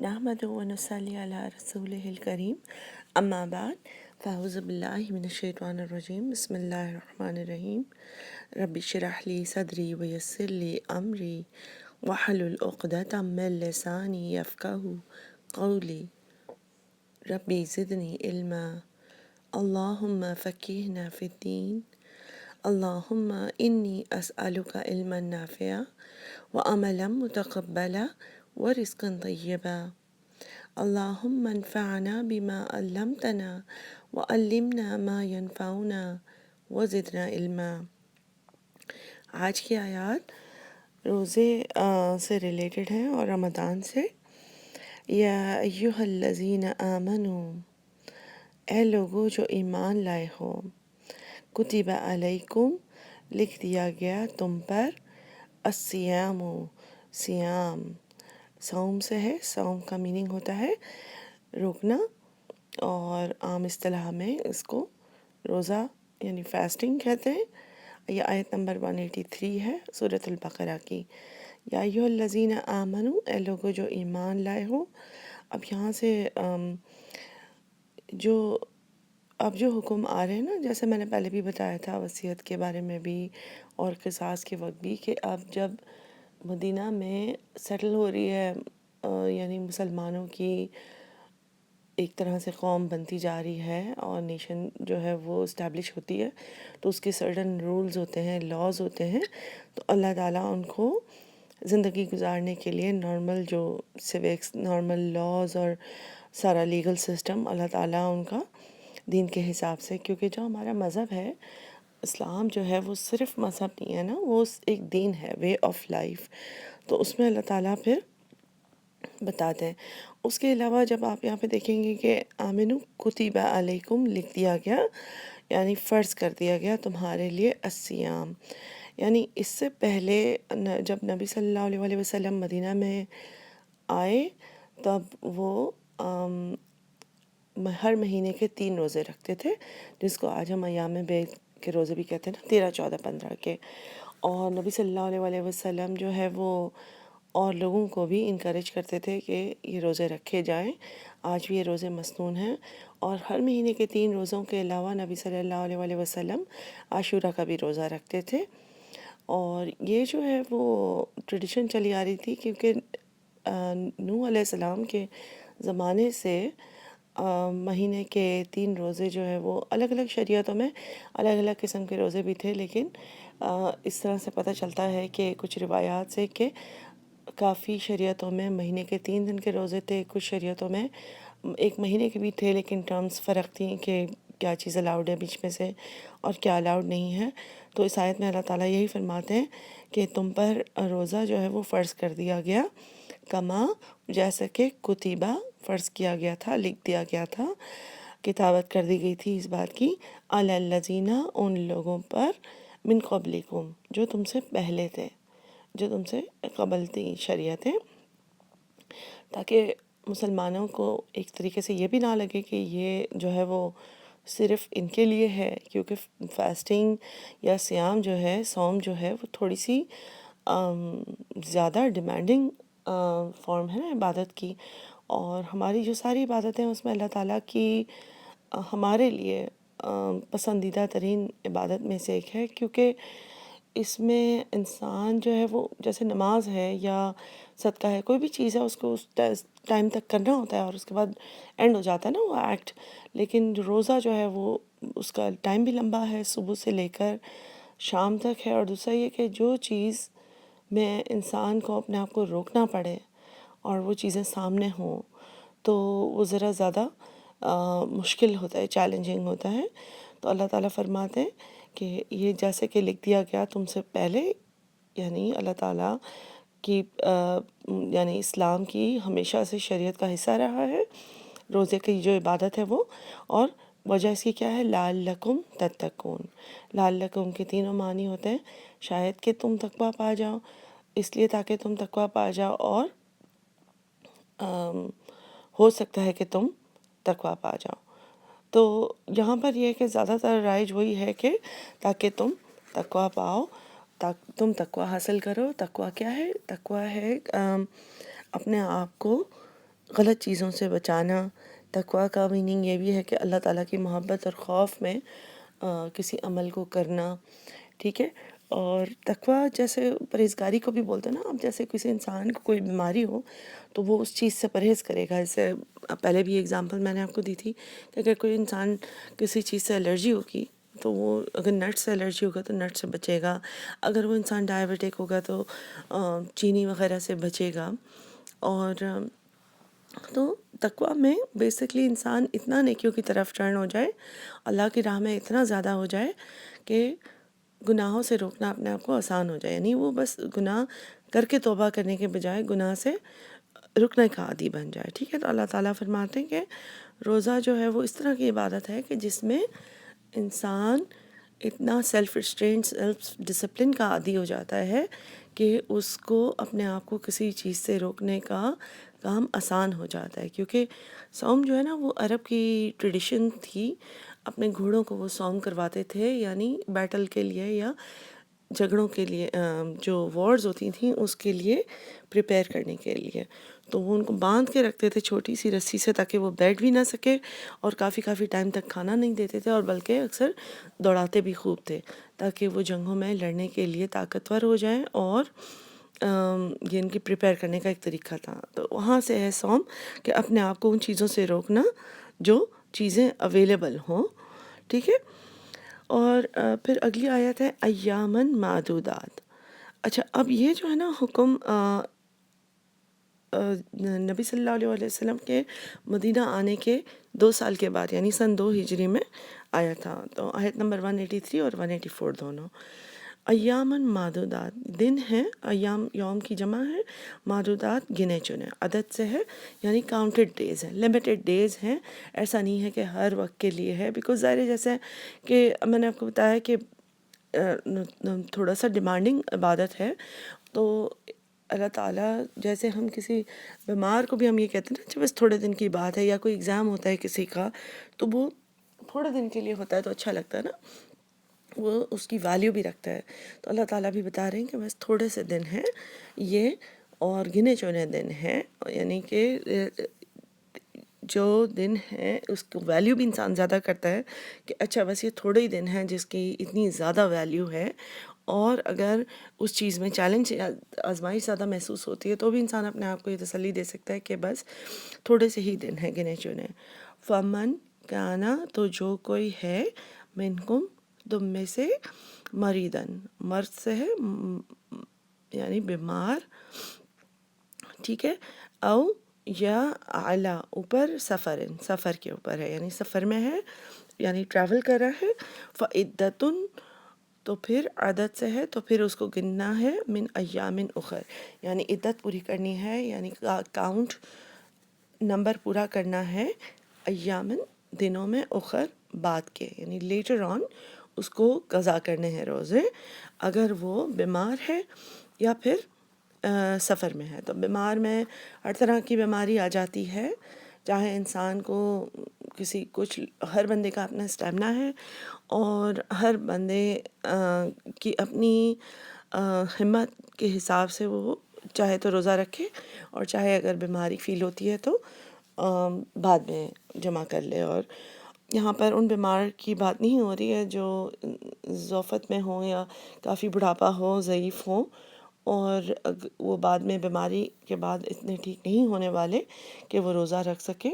نحمد و نصلی علی رسول الکریم اما بعد فاعوذ باللہ من الشیطان الرجیم بسم اللہ الرحمن الرحیم رب اشرح لی صدری ویسر لی امری واحلل عقدۃ من لسانی یفقہوا قولی ربی زدنی علما اللہم فقہنا فی الدین اللہم انی اسألک علما نافعا وعملا متقبلا ورزقا طیبا اللہم انفعنا بما علمتنا وعلمنا ما ینفعنا وزدنا علما۔ آج کی آیات روزے سے ریلیٹڈ ہیں اور رمضان سے۔ یا ایہا الذین آمنوا، اے لوگو جو ایمان لائے ہو، کتب علیکم، لکھ دیا گیا تم پر، الصیام، سیام، صوم سے ہے۔ صوم کا میننگ ہوتا ہے روکنا، اور عام اصطلاح میں اس کو روزہ یعنی فاسٹنگ کہتے ہیں۔ یہ آیت نمبر 183 ہے سورۃ البقرہ کی۔ یا ایھا الذین آمنوا، اے لوگو جو ایمان لائے ہو۔ اب یہاں سے اب جو حکم آ رہے ہیں نا، جیسے میں نے پہلے بھی بتایا تھا وصیت کے بارے میں بھی اور قصاص کے وقت بھی، کہ اب جب مدینہ میں سیٹل ہو رہی ہے یعنی مسلمانوں کی ایک طرح سے قوم بنتی جا رہی ہے اور نیشن جو ہے وہ اسٹیبلش ہوتی ہے، تو اس کے سرٹن رولز ہوتے ہیں، لاز ہوتے ہیں، تو اللہ تعالیٰ ان کو زندگی گزارنے کے لیے نارمل جو سوکس، نارمل لاز اور سارا لیگل سسٹم اللہ تعالیٰ ان کا دین کے حساب سے، کیونکہ جو ہمارا مذہب ہے اسلام جو ہے وہ صرف مذہب نہیں ہے نا، وہ ایک دین ہے، وے آف لائف، تو اس میں اللہ تعالیٰ پھر بتاتے ہیں۔ اس کے علاوہ جب آپ یہاں پہ دیکھیں گے کہ آمنو کتب علیکم، لکھ دیا گیا یعنی فرض کر دیا گیا تمہارے لیے الصیام، یعنی اس سے پہلے جب نبی صلی اللہ علیہ وسلم مدینہ میں آئے تب وہ ہر مہینے کے 3 روزے رکھتے تھے، جس کو آج ہم ایام بیت کے روزے بھی کہتے ہیں نا، 13، 14، 15 کے۔ اور نبی صلی اللہ علیہ وسلم جو ہے وہ اور لوگوں کو بھی انکریج کرتے تھے کہ یہ روزے رکھے جائیں۔ آج بھی یہ روزے مسنون ہیں، اور ہر مہینے کے 3 روزوں کے علاوہ نبی صلی اللہ علیہ وسلم عاشورہ کا بھی روزہ رکھتے تھے۔ اور یہ جو ہے وہ ٹریڈیشن چلی آ رہی تھی، کیونکہ نوح علیہ السلام کے زمانے سے مہینے کے 3 روزے جو ہے وہ الگ الگ شریعتوں میں الگ الگ قسم کے روزے بھی تھے، لیکن اس طرح سے پتہ چلتا ہے کہ کچھ روایات سے کہ کافی شریعتوں میں مہینے کے 3 دن کے روزے تھے، کچھ شریعتوں میں ایک مہینے کے بھی تھے، لیکن ٹرمز فرق تھیں کہ کیا چیز الاؤڈ ہے بیچ میں سے اور کیا الاؤڈ نہیں ہے۔ تو اس آیت میں اللہ تعالیٰ یہی فرماتے ہیں کہ تم پر روزہ جو ہے وہ فرض کر دیا گیا، کما، جیسا کہ کتبہ، فرض کیا گیا تھا، لکھ دیا گیا تھا، کتابت کر دی گئی تھی اس بات کی، علی الذین، ان لوگوں پر، من قبلکم، جو تم سے پہلے تھے، جو تم سے قبل تھی شریعتیں، تاکہ مسلمانوں کو ایک طریقے سے یہ بھی نہ لگے کہ یہ جو ہے وہ صرف ان کے لیے ہے، کیونکہ فاسٹنگ یا سیام جو ہے، صوم جو ہے، وہ تھوڑی سی زیادہ ڈیمانڈنگ فارم ہے عبادت کی، اور ہماری جو ساری عبادتیں اس میں اللہ تعالیٰ کی ہمارے لیے پسندیدہ ترین عبادت میں سے ایک ہے، کیونکہ اس میں انسان جو ہے وہ جیسے نماز ہے یا صدقہ ہے، کوئی بھی چیز ہے، اس کو اس ٹائم تک کرنا ہوتا ہے اور اس کے بعد اینڈ ہو جاتا ہے نا وہ ایکٹ، لیکن جو روزہ جو ہے وہ اس کا ٹائم بھی لمبا ہے، صبح سے لے کر شام تک ہے، اور دوسرا یہ کہ جو چیز میں انسان کو اپنے آپ کو روکنا پڑے اور وہ چیزیں سامنے ہوں تو وہ ذرا زیادہ مشکل ہوتا ہے، چیلنجنگ ہوتا ہے۔ تو اللہ تعالیٰ فرماتے ہیں کہ یہ جیسے کہ لکھ دیا گیا تم سے پہلے، یعنی اللہ تعالیٰ کی یعنی اسلام کی ہمیشہ سے شریعت کا حصہ رہا ہے روزے کی جو عبادت ہے وہ، اور وجہ اس کی کیا ہے، لعلکم تتقون۔ لعلکم کے تینوں معنی ہوتے ہیں، شاید کہ تم تقویٰ پا جاؤ، اس لیے تاکہ تم تقویٰ پا جاؤ، اور ہو سکتا ہے کہ تم تقویٰ پا جاؤ۔ تو یہاں پر یہ ہے کہ زیادہ تر رائج وہی ہے کہ تاکہ تم تقویٰ پاؤ، تم تقویٰ حاصل کرو۔ تقویٰ کیا ہے؟ تقویٰ ہے اپنے آپ کو غلط چیزوں سے بچانا. تقویٰ کا میننگ یہ بھی ہے کہ اللہ تعالیٰ کی محبت اور خوف میں کسی عمل کو کرنا. ٹھیک ہے. اور تقویٰ جیسے پرہیزگاری کو بھی بولتے ہیں نا. اب جیسے کسی انسان کو کوئی بیماری ہو تو وہ اس چیز سے پرہیز کرے گا. اس سے پہلے بھی ایگزامپل میں نے آپ کو دی تھی کہ اگر کوئی انسان کسی چیز سے الرجی ہوگی تو وہ اگر نٹ سے الرجی ہوگا تو نٹ سے بچے گا. اگر وہ انسان ڈائبٹک ہوگا تو چینی وغیرہ سے بچے گا. اور تو تقویٰ میں بیسکلی انسان اتنا نیکیوں کی طرف ٹرن ہو جائے, اللہ کی راہ میں اتنا زیادہ ہو جائے کہ گناہوں سے روکنا اپنے آپ کو آسان ہو جائے. یعنی وہ بس گناہ کر کے توبہ کرنے کے بجائے گناہ سے رکنے کا عادی بن جائے. ٹھیک ہے. تو اللہ تعالیٰ فرماتے ہیں کہ روزہ جو ہے وہ اس طرح کی عبادت ہے کہ جس میں انسان اتنا سیلف ریسٹرینٹ, سیلف ڈسپلن کا عادی ہو جاتا ہے کہ اس کو اپنے آپ کو کسی چیز سے روکنے کا کام آسان ہو جاتا ہے. کیونکہ صوم جو ہے نا وہ عرب کی ٹریڈیشن تھی. اپنے گھوڑوں کو وہ صوم کرواتے تھے, یعنی بیٹل کے لیے یا جھگڑوں کے لیے, جو وارز ہوتی تھیں اس کے لیے پریپیئر کرنے کے لیے. تو وہ ان کو باندھ کے رکھتے تھے چھوٹی سی رسی سے تاکہ وہ بیٹھ بھی نہ سکے, اور کافی ٹائم تک کھانا نہیں دیتے تھے, اور بلکہ اکثر دوڑاتے بھی خوب تھے تاکہ وہ جنگوں میں لڑنے کے لیے طاقتور ہو جائیں. اور یہ ان کی پریپیئر کرنے کا ایک طریقہ تھا. تو وہاں سے ہے صوم کہ اپنے آپ کو ان چیزوں سے روکنا جو چیزیں اویلیبل ہوں. ٹھیک ہے. اور پھر اگلی آیت ہے ایامن معدودات. اچھا, اب یہ جو ہے نا حکم نبی صلی اللہ علیہ وسلم کے مدینہ آنے کے 2 سال کے بعد یعنی سن 2 ہجری میں آیا تھا. تو آیت نمبر 183 اور 184 دونوں. ایامن معدودات, دن ہیں, ایام یوم کی جمع ہے, معدودات گنے چنے, عدد سے ہے یعنی کاؤنٹڈ ڈیز ہیں, لمیٹڈ ڈیز ہیں. ایسا نہیں ہے کہ ہر وقت کے لیے ہے, بیکاز ظاہر ہے جیسے کہ میں نے آپ کو بتایا کہ تھوڑا سا ڈیمانڈنگ عبادت ہے. تو اللہ تعالیٰ جیسے ہم کسی بیمار کو بھی ہم یہ کہتے ہیں نا بس تھوڑے دن کی بات ہے, یا کوئی ایگزام ہوتا ہے کسی کا تو وہ تھوڑے دن کے لیے ہوتا ہے تو اچھا لگتا ہے نا, وہ اس کی ویلیو بھی رکھتا ہے. تو اللہ تعالیٰ بھی بتا رہے ہیں کہ بس تھوڑے سے دن ہیں یہ, اور گنے چنے دن ہیں. یعنی کہ جو دن ہے اس کو ویلیو بھی انسان زیادہ کرتا ہے کہ اچھا بس یہ تھوڑے ہی دن ہیں جس کی اتنی زیادہ ویلیو ہے. اور اگر اس چیز میں چیلنج یا آزمائش زیادہ محسوس ہوتی ہے تو بھی انسان اپنے آپ کو یہ تسلی دے سکتا ہے کہ بس تھوڑے سے ہی دن ہیں گنے چنے. فمن کانا, تو جو کوئی ہے, منکم, تم میں سے, مریدن, مرض سے ہے یعنی بیمار. ٹھیک ہے. او یا اعلیٰ, اوپر, سفرن, سفر کے اوپر ہے یعنی سفر میں ہے یعنی ٹریول کر رہا ہے. فعدتن, تو پھر عدد سے ہے تو پھر اس کو گننا ہے, من ایامن اخر, یعنی عدت پوری کرنی ہے, یعنی کاؤنٹ نمبر پورا کرنا ہے, ایامن دنوں میں, اخر بعد کے, یعنی لیٹر آن اس کو قضا کرنے ہیں روزے اگر وہ بیمار ہے یا پھر سفر میں ہے. تو بیمار میں ہر طرح کی بیماری آ جاتی ہے, چاہے انسان کو ہر بندے کا اپنا اسٹیمنا ہے, اور ہر بندے کی اپنی ہمت کے حساب سے وہ چاہے تو روزہ رکھے, اور چاہے اگر بیماری فیل ہوتی ہے تو بعد میں جمع کر لے. اور یہاں پر ان بیمار کی بات نہیں ہو رہی ہے جو ضعفت میں ہوں یا کافی بڑھاپا ہو, ضعیف ہوں, اور وہ بعد میں بیماری کے بعد اتنے ٹھیک نہیں ہونے والے کہ وہ روزہ رکھ سکیں.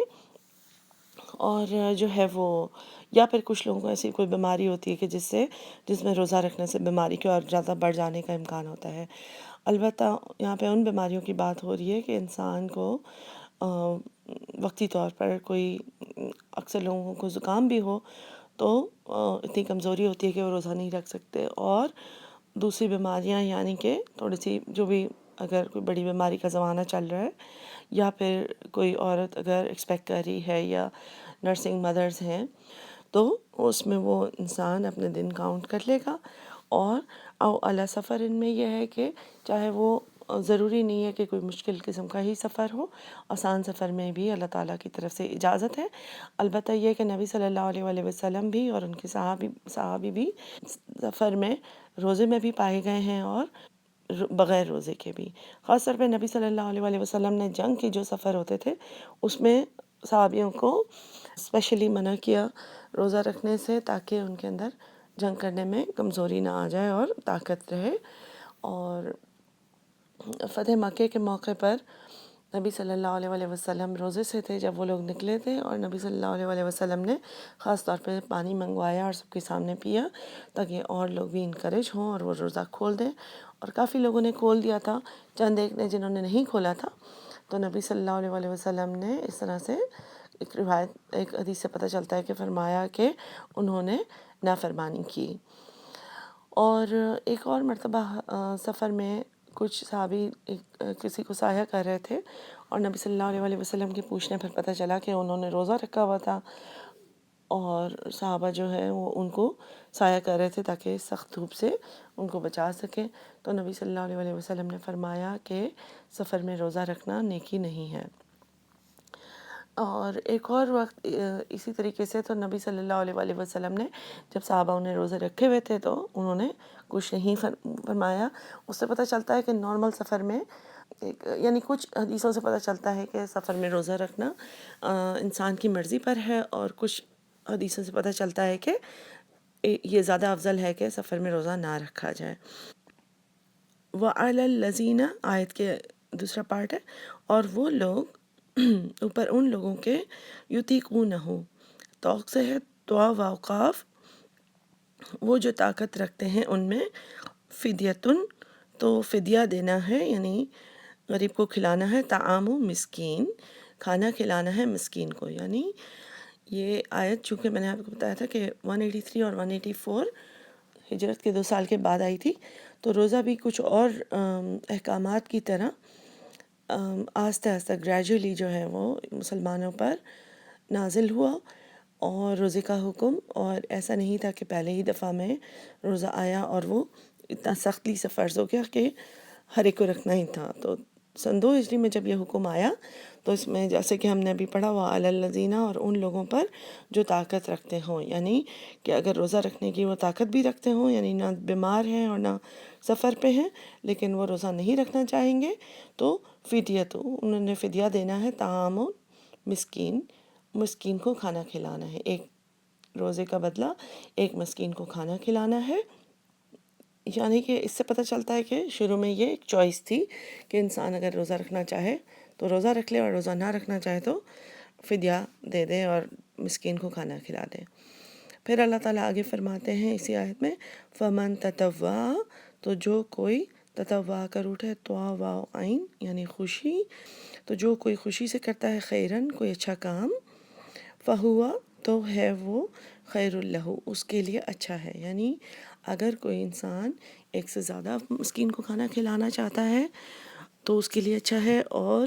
اور جو ہے وہ, یا پھر کچھ لوگوں کو ایسی کوئی بیماری ہوتی ہے کہ جس میں روزہ رکھنے سے بیماری کے اور زیادہ بڑھ جانے کا امکان ہوتا ہے. البتہ یہاں پہ ان بیماریوں کی بات ہو رہی ہے کہ انسان کو وقتی طور پر کوئی, اکثر لوگوں کو زکام بھی ہو تو اتنی کمزوری ہوتی ہے کہ وہ روزہ نہیں رکھ سکتے. اور دوسری بیماریاں یعنی کہ تھوڑی سی جو بھی, اگر کوئی بڑی بیماری کا زمانہ چل رہا ہے, یا پھر کوئی عورت اگر ایکسپیکٹ کر رہی ہے, یا نرسنگ مدرز ہیں, تو اس میں وہ انسان اپنے دن کاؤنٹ کر لے گا. اور او علی سفر, ان میں یہ ہے کہ چاہے وہ ضروری نہیں ہے کہ کوئی مشکل قسم کا ہی سفر ہو, آسان سفر میں بھی اللہ تعالیٰ کی طرف سے اجازت ہے. البتہ یہ کہ نبی صلی اللہ علیہ وسلم بھی اور ان کے صحابی بھی سفر میں روزے میں بھی پائے گئے ہیں, اور بغیر روزے کے بھی. خاص طور پہ نبی صلی اللہ علیہ وآلہ وسلم نے جنگ کے جو سفر ہوتے تھے اس میں صحابیوں کو اسپیشلی منع کیا روزہ رکھنے سے، تاکہ ان کے اندر جنگ کرنے میں کمزوری نہ آ جائے اور طاقت رہے. اور فتح مکہ کے موقع پر نبی صلی اللہ علیہ وآلہ وسلم روزے سے تھے جب وہ لوگ نکلے تھے، اور نبی صلی اللہ علیہ وآلہ وسلم نے خاص طور پہ پانی منگوایا اور سب کے سامنے پیا تاکہ اور لوگ بھی انکریج ہوں اور وہ روزہ کھول دیں. اور کافی لوگوں نے کھول دیا تھا، چند ایک نے جنہوں نے نہیں کھولا تھا. تو نبی صلی اللہ علیہ وآلہ وسلم نے اس طرح سے ایک روایت، ایک حدیث سے پتہ چلتا ہے کہ فرمایا کہ انہوں نے نافرمانی کی. اور ایک اور مرتبہ سفر میں کچھ صحابی کسی کو سایہ کر رہے تھے، اور نبی صلی اللہ علیہ وآلہ وسلم کے پوچھنے پر پتہ چلا کہ انہوں نے روزہ رکھا ہوا تھا، اور صحابہ جو ہے وہ ان کو سایہ کر رہے تھے تاکہ سخت دھوپ سے ان کو بچا سکیں. تو نبی صلی اللہ علیہ وآلہ وسلم نے فرمایا کہ سفر میں روزہ رکھنا نیکی نہیں ہے. اور ایک اور وقت اسی طریقے سے تو نبی صلی اللہ علیہ وآلہ وسلم نے جب صحابہ انہیں روزے رکھے ہوئے تھے تو انہوں نے کچھ نہیں فرمایا. اس سے پتہ چلتا ہے کہ نارمل سفر میں یعنی کچھ حدیثوں سے پتہ چلتا ہے کہ سفر میں روزہ رکھنا انسان کی مرضی پر ہے، اور کچھ حدیثوں سے پتہ چلتا ہے کہ یہ زیادہ افضل ہے کہ سفر میں روزہ نہ رکھا جائے. وَعَلَى الَّذِينَ آیت کے دوسرا پارٹ ہے، اور وہ لوگ اوپر ان لوگوں کے یطیقونہ، توق سے ہے توا واقاف، وہ جو طاقت رکھتے ہیں ان میں، فدیتن، تو فدیہ دینا ہے، یعنی غریب کو کھلانا ہے، طعام مسکین، کھانا کھلانا ہے مسکین کو. یعنی یہ آیت چونکہ میں نے آپ کو بتایا تھا کہ 183 اور 184 ہجرت کے 2 سال کے بعد آئی تھی، تو روزہ بھی کچھ اور احکامات کی طرح آہستہ آہستہ گریجولی جو ہے وہ مسلمانوں پر نازل ہوا. اور روزے کا حکم، اور ایسا نہیں تھا کہ پہلے ہی دفعہ میں روزہ آیا اور وہ اتنا سختی سے فرض ہو گیا کہ ہر ایک کو رکھنا ہی تھا. تو سن 2 ہجری میں جب یہ حکم آیا تو اس میں جیسے کہ ہم نے ابھی پڑھا ہوا علی الذین، اور ان لوگوں پر جو طاقت رکھتے ہوں، یعنی کہ اگر روزہ رکھنے کی وہ طاقت بھی رکھتے ہوں، یعنی نہ بیمار ہیں اور نہ سفر پہ ہیں لیکن وہ روزہ نہیں رکھنا چاہیں گے، تو فدیت، انہوں نے فدیہ دینا ہے، طعام مسکین، مسکین کو کھانا کھلانا ہے، ایک روزے کا بدلہ ایک مسکین کو کھانا کھلانا ہے. یعنی کہ اس سے پتہ چلتا ہے کہ شروع میں یہ ایک چوائس تھی کہ انسان اگر روزہ رکھنا چاہے تو روزہ رکھ لے، اور روزہ نہ رکھنا چاہے تو فدیہ دے دے اور مسکین کو کھانا کھلا دے. پھر اللہ تعالیٰ آگے فرماتے ہیں اسی آیت میں، فمن تطوع، تو جو کوئی تطوع کا روٹ ہے طوا واو عین، یعنی خوشی، تو جو کوئی خوشی سے کرتا ہے خیرن، کوئی اچھا کام، فہوا، تو ہے وہ خیر لہ، اس کے لیے اچھا ہے. یعنی اگر کوئی انسان ایک سے زیادہ مسکین کو کھانا کھلانا چاہتا ہے تو اس کے لیے اچھا ہے، اور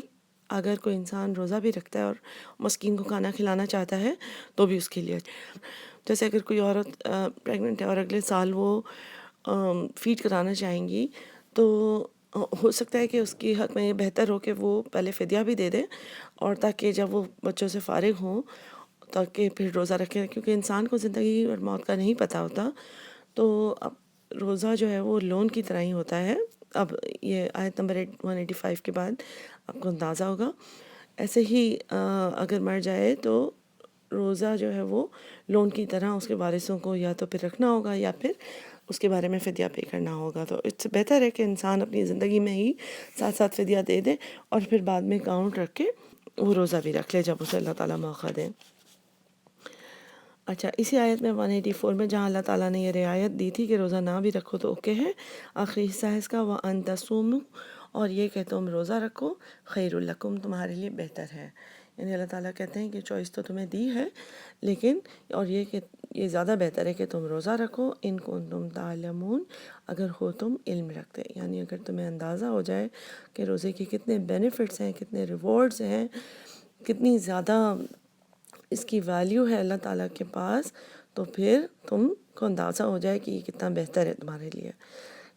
اگر کوئی انسان روزہ بھی رکھتا ہے اور مسکین کو کھانا کھلانا چاہتا ہے تو بھی اس کے لیے اچھا. جیسے اگر کوئی عورت پریگننٹ ہے اور اگلے سال وہ فیڈ کرانا چاہیں گی تو ہو سکتا ہے کہ اس کی حق میں یہ بہتر ہو کہ وہ پہلے فدیہ بھی دے دے، اور تاکہ جب وہ بچوں سے فارغ ہوں تاکہ پھر روزہ رکھیں، کیونکہ انسان کو زندگی اور موت کا نہیں پتہ ہوتا. تو اب روزہ جو ہے وہ لون کی طرح ہی ہوتا ہے. اب یہ آیت نمبر 185 کے بعد آپ کو اندازہ ہوگا. ایسے ہی اگر مر جائے تو روزہ جو ہے وہ لون کی طرح اس کے وارثوں کو یا تو پھر رکھنا ہوگا یا پھر اس کے بارے میں فدیہ پے کرنا ہوگا. تو اس سے بہتر ہے کہ انسان اپنی زندگی میں ہی ساتھ ساتھ فدیہ دے دے اور پھر بعد میں اکاؤنٹ رکھ کے وہ روزہ بھی رکھ لے جب اسے اللہ تعالیٰ موقع دے. اچھا، اسی آیت میں 184 میں جہاں اللہ تعالیٰ نے یہ رعایت دی تھی کہ روزہ نہ بھی رکھو تو اوکے ہے، آخری حصہ ہے اس کا، وَأَن تَصُومُوا، اور یہ کہ تم روزہ رکھو، خیر لکم، تمہارے لیے بہتر ہے. یعنی اللہ تعالیٰ کہتے ہیں کہ چوائس تو تمہیں دی ہے لیکن، اور یہ کہ یہ زیادہ بہتر ہے کہ تم روزہ رکھو، ان کنتم تعلمون، اگر ہو تم علم رکھتے. یعنی اگر تمہیں اندازہ ہو جائے کہ روزے کے کتنے بینیفٹس ہیں، کتنے ریوارڈز ہیں، کتنی زیادہ اس کی ویلیو ہے اللہ تعالیٰ کے پاس، تو پھر تم کو اندازہ ہو جائے کہ یہ کتنا بہتر ہے تمہارے لیے.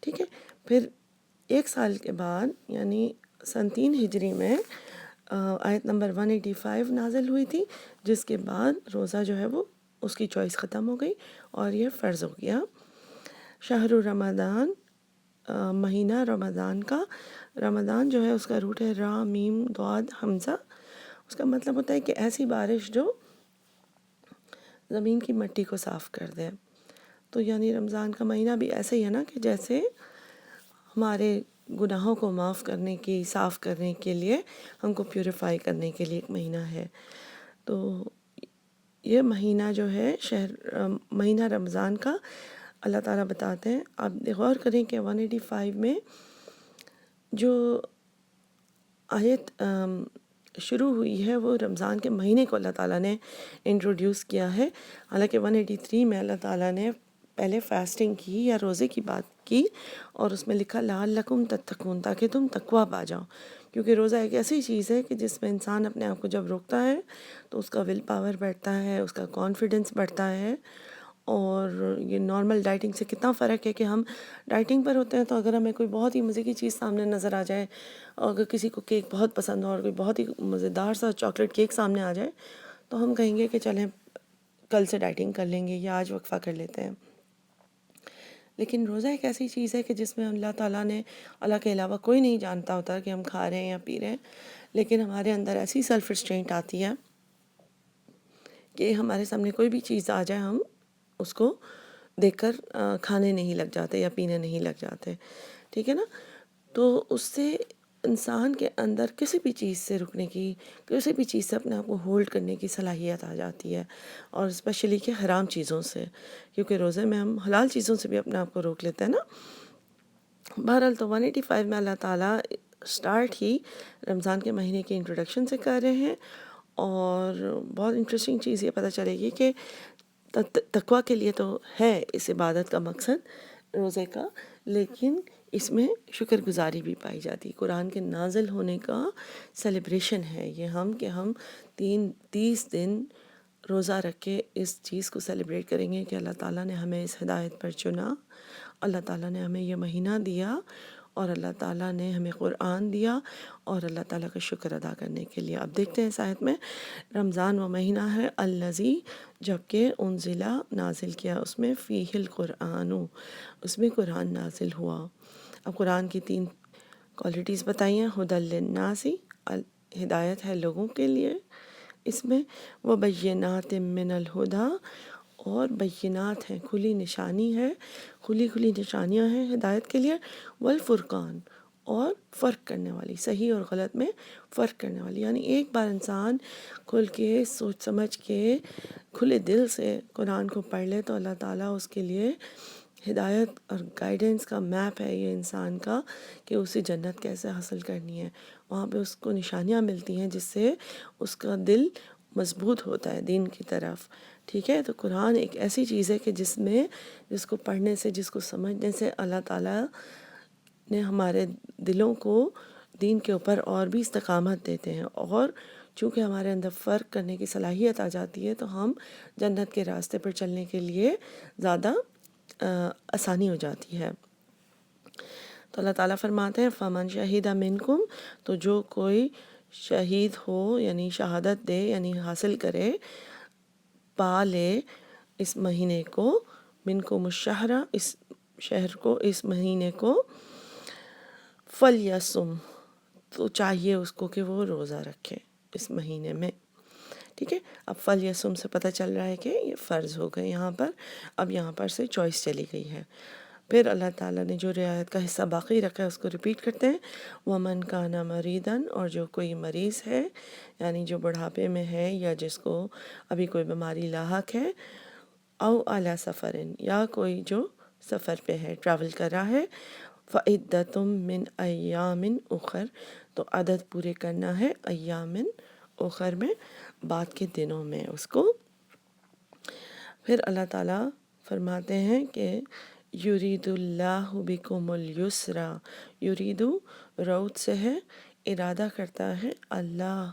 ٹھیک ہے. پھر 1 سال کے بعد یعنی سن 3 ہجری میں آیت نمبر 185 نازل ہوئی تھی، جس کے بعد روزہ جو ہے وہ اس کی چوائس ختم ہو گئی اور یہ فرض ہو گیا. شہر رمضان مہینہ رمضان کا، رمضان جو ہے اس کا روٹ ہے را میم ضاد حمزہ، اس کا مطلب ہوتا ہے کہ ایسی بارش جو زمین کی مٹی کو صاف کر دے. تو یعنی رمضان کا مہینہ بھی ایسے ہی ہے نا کہ جیسے ہمارے گناہوں کو معاف کرنے کی، صاف کرنے کے لیے، ہم کو پیوریفائی کرنے کے لیے ایک مہینہ ہے. تو یہ مہینہ جو ہے مہینہ رمضان کا اللہ تعالیٰ بتاتے ہیں. آپ غور کریں کہ 185 میں جو آیت شروع ہوئی ہے وہ رمضان کے مہینے کو اللہ تعالیٰ نے انٹروڈیوس کیا ہے. حالانکہ 183 میں اللہ تعالیٰ نے پہلے فاسٹنگ کی یا روزے کی بات کی، اور اس میں لکھا لعلکم تتقون، تاکہ تم تقویٰ پا جاؤ. کیونکہ روزہ ایک ایسی چیز ہے کہ جس میں انسان اپنے آپ کو جب روکتا ہے تو اس کا ول پاور بڑھتا ہے، اس کا کانفیڈنس بڑھتا ہے. اور یہ نارمل ڈائٹنگ سے کتنا فرق ہے کہ ہم ڈائٹنگ پر ہوتے ہیں تو اگر ہمیں کوئی بہت ہی مزے کی چیز سامنے نظر آ جائے، اور اگر کسی کو کیک بہت پسند ہو اور کوئی بہت ہی مزیدار سا چاکلیٹ کیک سامنے آ جائے تو ہم کہیں گے کہ چلیں کل سے ڈائٹنگ کر لیں گے یا آج وقفہ کر لیتے ہیں. لیکن روزہ ایک ایسی چیز ہے کہ جس میں اللہ تعالیٰ نے، اللہ کے علاوہ کوئی نہیں جانتا ہوتا کہ ہم کھا رہے ہیں یا پی رہے ہیں، لیکن ہمارے اندر ایسی سیلف ریسٹرینٹ آتی ہے کہ ہمارے سامنے کوئی بھی چیز آ جائے ہم اس کو دیکھ کر کھانے نہیں لگ جاتے یا پینے نہیں لگ جاتے. ٹھیک ہے نا؟ تو اس سے انسان کے اندر کسی بھی چیز سے رکنے کی، کسی بھی چیز سے اپنے آپ کو ہولڈ کرنے کی صلاحیت آ جاتی ہے، اور اسپیشلی کہ حرام چیزوں سے، کیونکہ روزے میں ہم حلال چیزوں سے بھی اپنے آپ کو روک لیتے ہیں نا. بہرحال تو 185 میں اللہ تعالیٰ سٹارٹ ہی رمضان کے مہینے کی انٹروڈکشن سے کر رہے ہیں. اور بہت انٹرسٹنگ چیز یہ پتہ چلے گی کہ تقویٰ کے لیے تو ہے اس عبادت کا مقصد روزے کا، لیکن اس میں شکر گزاری بھی پائی جاتی. قرآن کے نازل ہونے کا سیلیبریشن ہے یہ، کہ ہم 30 دن روزہ رکھ کے اس چیز کو سیلیبریٹ کریں گے کہ اللہ تعالیٰ نے ہمیں اس ہدایت پر چنا، اللہ تعالیٰ نے ہمیں یہ مہینہ دیا، اور اللہ تعالیٰ نے ہمیں قرآن دیا، اور اللہ تعالیٰ کا شکر ادا کرنے کے لیے. اب دیکھتے ہیں اس آیت میں، رمضان وہ مہینہ ہے الذی، جبکہ انزلہ نازل کیا اس میں، فیہ القرآن، اس میں قرآن نازل ہوا. اب قرآن کی 3 کوالٹیز بتائی ہیں. ھدی للناس، ہدایت ہے لوگوں کے لیے اس میں، وبینات من الہدی، اور بینات ہیں، کھلی نشانی ہے، کھلی نشانیاں ہیں ہدایت کے لیے، والفرقان، اور فرق کرنے والی، صحیح اور غلط میں فرق کرنے والی. یعنی ایک بار انسان کھل کے سوچ سمجھ کے کھلے دل سے قرآن کو پڑھ لے تو اللہ تعالیٰ اس کے لیے ہدایت اور گائیڈنس کا میپ ہے یہ انسان کا، کہ اسے جنت کیسے حاصل کرنی ہے. وہاں پہ اس کو نشانیاں ملتی ہیں جس سے اس کا دل مضبوط ہوتا ہے دین کی طرف. ٹھیک ہے؟ تو قرآن ایک ایسی چیز ہے کہ جس کو پڑھنے سے، جس کو سمجھنے سے اللہ تعالیٰ نے ہمارے دلوں کو دین کے اوپر اور بھی استقامت دیتے ہیں، اور چونکہ ہمارے اندر فرق کرنے کی صلاحیت آ جاتی ہے تو ہم جنت کے راستے پر چلنے کے لیے زیادہ آسانی ہو جاتی ہے. تو اللہ تعالیٰ فرماتے ہیں فمن شہید منکم، تو جو کوئی شہید ہو یعنی شہادت دے، یعنی حاصل کرے، پا لے اس مہینے کو، منکم الشہر، اس شہر کو، اس مہینے کو، فلیصم، تو چاہیے اس کو کہ وہ روزہ رکھے اس مہینے میں. ٹھیک ہے؟ اب فلیصم سے پتہ چل رہا ہے کہ یہ فرض ہو گئے یہاں پر، اب یہاں پر سے چوائس چلی گئی ہے. پھر اللہ تعالیٰ نے جو رعایت کا حصہ باقی رکھا ہے اس کو ریپیٹ کرتے ہیں. وَمَنْ كَانَ مَرِيضًا، اور جو کوئی مریض ہے، یعنی جو بڑھاپے میں ہے یا جس کو ابھی کوئی بیماری لاحق ہے، او علی سفر، یا کوئی جو سفر پہ ہے، ٹریول کر رہا ہے، فعدۃ من ایام اخر، تو عدد پورے کرنا ہے ایام اخر میں، بعد کے دنوں میں اس کو. پھر اللہ تعالیٰ فرماتے ہیں کہ یرید اللہ بکم الیسر، یریدو روت سے ہے، ارادہ کرتا ہے اللہ،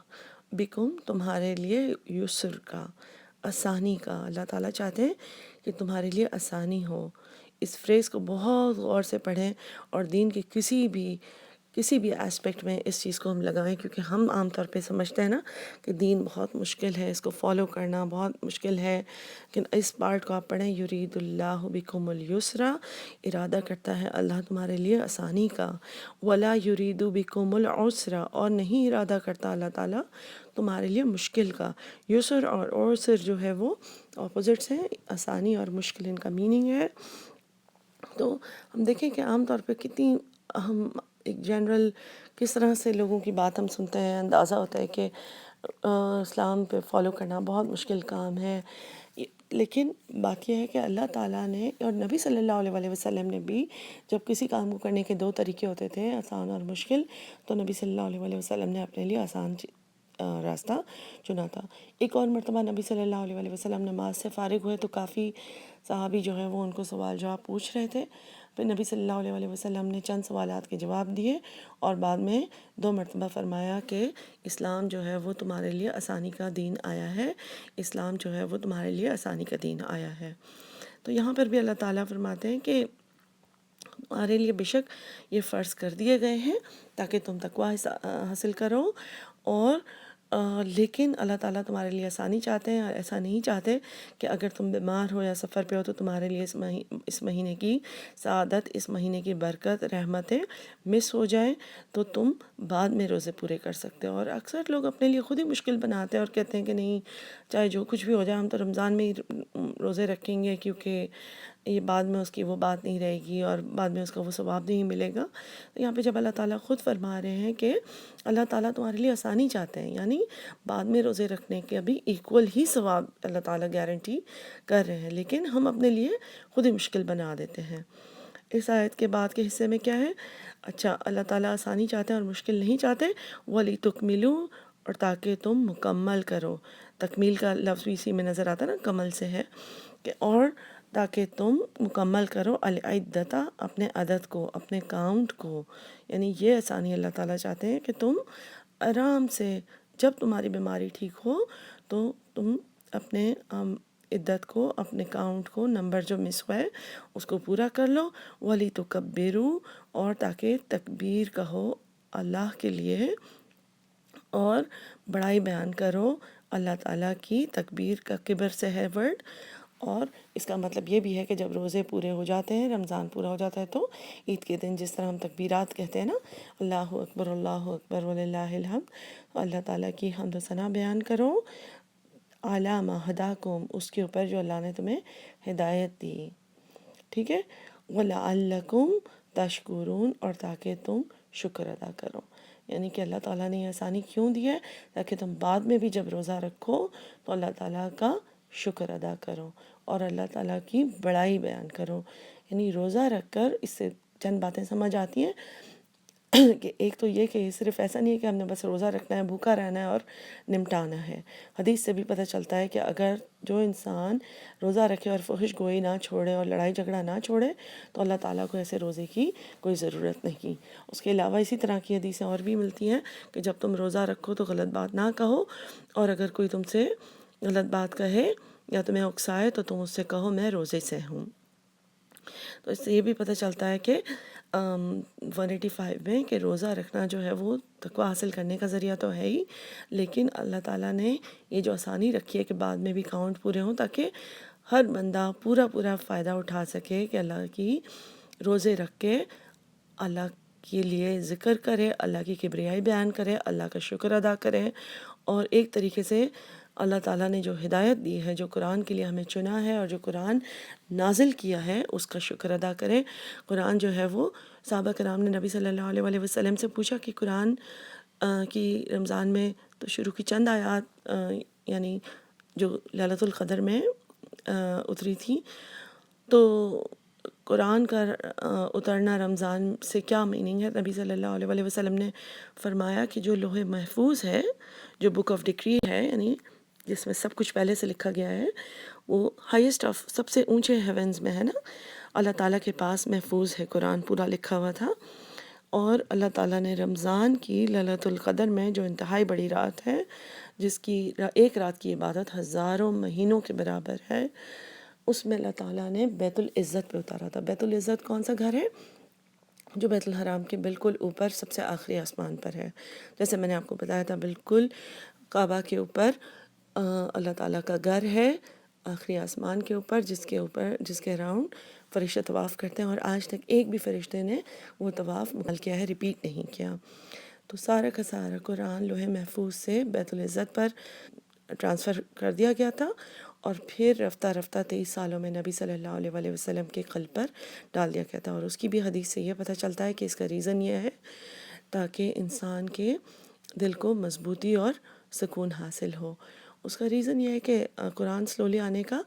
بکم تمہارے لیے، یسر کا، آسانی کا. اللہ تعالیٰ چاہتے ہیں کہ تمہارے لیے آسانی ہو. اس فریز کو بہت غور سے پڑھیں اور دین کے کسی بھی کسی بھی اسپیکٹ میں اس چیز کو ہم لگائیں، کیونکہ ہم عام طور پہ سمجھتے ہیں نا کہ دین بہت مشکل ہے، اس کو فالو کرنا بہت مشکل ہے، لیکن اس پارٹ کو آپ پڑھیں، یرید اللہ بکم الیسرا، ارادہ کرتا ہے اللہ تمہارے لیے آسانی کا، ولا یرید بکم العسرا، اور نہیں ارادہ کرتا اللہ تعالیٰ تمہارے لیے مشکل کا۔ یسر اور عسر جو ہے وہ اپوزٹس ہیں، آسانی اور مشکل ان کا میننگ ہے۔ تو ہم دیکھیں کہ عام طور پہ کتنی ہم ایک جنرل کس طرح سے لوگوں کی بات ہم سنتے ہیں، اندازہ ہوتا ہے کہ اسلام پہ فالو کرنا بہت مشکل کام ہے، لیکن بات یہ ہے کہ اللہ تعالیٰ نے اور نبی صلی اللہ علیہ وآلہ وسلم نے بھی جب کسی کام کو کرنے کے دو طریقے ہوتے تھے، آسان اور مشکل، تو نبی صلی اللہ علیہ وآلہ وسلم نے اپنے لیے آسان راستہ چنا تھا۔ ایک اور مرتبہ نبی صلی اللہ علیہ وآلہ وسلم نماز سے فارغ ہوئے تو کافی صحابی جو ہیں وہ ان کو سوال جواب پوچھ رہے تھے، پھر نبی صلی اللہ علیہ وآلہ وسلم نے چند سوالات کے جواب دیے اور بعد میں 2 مرتبہ فرمایا کہ اسلام جو ہے وہ تمہارے لیے آسانی کا دین آیا ہے، اسلام جو ہے وہ تمہارے لیے آسانی کا دین آیا ہے۔ تو یہاں پر بھی اللہ تعالیٰ فرماتے ہیں کہ تمہارے لیے بے شک یہ فرض کر دیے گئے ہیں تاکہ تم تقویٰ حاصل کرو، اور لیکن اللہ تعالیٰ تمہارے لیے آسانی چاہتے ہیں، اور ایسا نہیں چاہتے کہ اگر تم بیمار ہو یا سفر پہ ہو تو تمہارے لیے اس مہینے کی سعادت، اس مہینے کی برکت، رحمتیں مس ہو جائیں تو تم بعد میں روزے پورے کر سکتے ہو۔ اور اکثر لوگ اپنے لیے خود ہی مشکل بناتے ہیں اور کہتے ہیں کہ نہیں، چاہے جو کچھ بھی ہو جائے ہم تو رمضان میں ہی روزے رکھیں گے، کیونکہ یہ بعد میں اس کی وہ بات نہیں رہے گی اور بعد میں اس کا وہ ثواب نہیں ملے گا۔ تو یہاں پہ جب اللہ تعالیٰ خود فرما رہے ہیں کہ اللہ تعالیٰ تمہارے لیے آسانی چاہتے ہیں، یعنی بعد میں روزے رکھنے کے ابھی ایکول ہی ثواب اللہ تعالیٰ گارنٹی کر رہے ہیں، لیکن ہم اپنے لیے خود ہی مشکل بنا دیتے ہیں۔ اس آیت کے بعد کے حصے میں کیا ہے؟ اچھا، اللہ تعالیٰ آسانی چاہتے ہیں اور مشکل نہیں چاہتے، وَلِتُکْمِلُوا، اور تاکہ تم مکمل کرو۔ تکمیل کا لفظ بھی اسی میں نظر آتا ہے نا، کمل سے ہے، کہ اور تاکہ تم مکمل کرو العدۃ، اپنے عدد کو، اپنے کاؤنٹ کو، یعنی یہ آسانی اللہ تعالیٰ چاہتے ہیں کہ تم آرام سے جب تمہاری بیماری ٹھیک ہو تو تم اپنے عدت کو، اپنے کاؤنٹ کو، نمبر جو مس ہوا ہے اس کو پورا کر لو، وَلِتُکَبِّرُوا، اور تاکہ تکبیر کہو اللہ کے لیے اور بڑائی بیان کرو اللہ تعالیٰ کی۔ تکبیر کا کبر سے ہے ورڈ، اور اس کا مطلب یہ بھی ہے کہ جب روزے پورے ہو جاتے ہیں، رمضان پورا ہو جاتا ہے تو عید کے دن جس طرح ہم تکبیرات کہتے ہیں نا، اللہ اکبر وللہ الحمد، اللہ تعالیٰ کی حمد و ثنا بیان کرو، اعلیٰ ما ہداکم، اس کے اوپر جو اللہ نے تمہیں ہدایت دی، ٹھیک ہے، وَلَعَلَّكُمْ تَشْكُرُونَ، اور تاکہ تم شکر ادا کرو۔ یعنی کہ اللہ تعالیٰ نے یہ آسانی کیوں دی ہے؟ تاکہ تم بعد میں بھی جب روزہ رکھو تو اللہ تعالیٰ کا شکر ادا کرو اور اللہ تعالیٰ کی بڑائی بیان کرو۔ یعنی روزہ رکھ کر اس سے چند باتیں سمجھ آتی ہیں کہ ایک تو یہ کہ صرف ایسا نہیں ہے کہ ہم نے بس روزہ رکھنا ہے، بھوکا رہنا ہے اور نمٹانا ہے۔ حدیث سے بھی پتہ چلتا ہے کہ اگر جو انسان روزہ رکھے اور فحش گوئی نہ چھوڑے اور لڑائی جھگڑا نہ چھوڑے تو اللہ تعالیٰ کو ایسے روزے کی کوئی ضرورت نہیں۔ اس کے علاوہ اسی طرح کی حدیثیں اور بھی ملتی ہیں کہ جب تم روزہ رکھو تو غلط بات نہ کہو، اور اگر کوئی تم سے غلط بات کہے یا تمہیں اکسائے تو تم اس سے کہو میں روزے سے ہوں۔ تو اس سے یہ بھی پتہ چلتا ہے کہ 185 میں کہ روزہ رکھنا جو ہے وہ تقویٰ حاصل کرنے کا ذریعہ تو ہے ہی، لیکن اللہ تعالیٰ نے یہ جو آسانی رکھی ہے کہ بعد میں بھی کاؤنٹ پورے ہوں تاکہ ہر بندہ پورا فائدہ اٹھا سکے کہ اللہ کی روزے رکھ کے اللہ کے لیے ذکر کرے، اللہ کی کبریائی بیان کرے، اللہ کا شکر ادا کرے، اور ایک طریقے سے اللہ تعالیٰ نے جو ہدایت دی ہے، جو قرآن کے لیے ہمیں چنا ہے اور جو قرآن نازل کیا ہے اس کا شکر ادا کریں۔ قرآن جو ہے وہ صحابہ کرام نے نبی صلی اللہ علیہ وآلہ وسلم سے پوچھا کہ قرآن کی رمضان میں تو شروع کی چند آیات یعنی جو لیلۃ القدر میں اتری تھی، تو قرآن کا اترنا رمضان سے کیا میننگ ہے؟ نبی صلی اللہ علیہ وآلہ وسلم نے فرمایا کہ جو لوح محفوظ ہے، جو بک آف ڈکری ہے، یعنی جس میں سب کچھ پہلے سے لکھا گیا ہے، وہ ہائیسٹ آف، سب سے اونچے ہیونز میں ہے نا، اللہ تعالیٰ کے پاس محفوظ ہے، قرآن پورا لکھا ہوا تھا، اور اللہ تعالیٰ نے رمضان کی لیلۃ القدر میں جو انتہائی بڑی رات ہے، جس کی ایک رات کی عبادت ہزاروں مہینوں کے برابر ہے، اس میں اللہ تعالیٰ نے بیت العزت پہ اتارا تھا۔ بیت العزت کون سا گھر ہے؟ جو بیت الحرام کے بالکل اوپر سب سے آخری آسمان پر ہے. جیسے میں نے آپ کو بتایا تھا، بالکل کعبہ کے اوپر اللہ تعالیٰ کا گھر ہے، آخری آسمان کے اوپر، جس کے راؤنڈ فرشتے طواف کرتے ہیں، اور آج تک ایک بھی فرشتے نے وہ طواف مکمل کیا ہے، ریپیٹ نہیں کیا. تو سارا کا سارا قرآن لوح محفوظ سے بیت العزت پر ٹرانسفر کر دیا گیا تھا، اور پھر رفتہ رفتہ 23 سالوں میں نبی صلی اللہ علیہ وآلہ وسلم کے قلب پر ڈال دیا گیا تھا. اور اس کی بھی حدیث سے یہ پتہ چلتا ہے کہ اس کا ریزن یہ ہے تاکہ انسان کے دل کو مضبوطی اور سکون حاصل ہو. اس کا ریزن یہ ہے کہ قرآن سلولی آنے کا،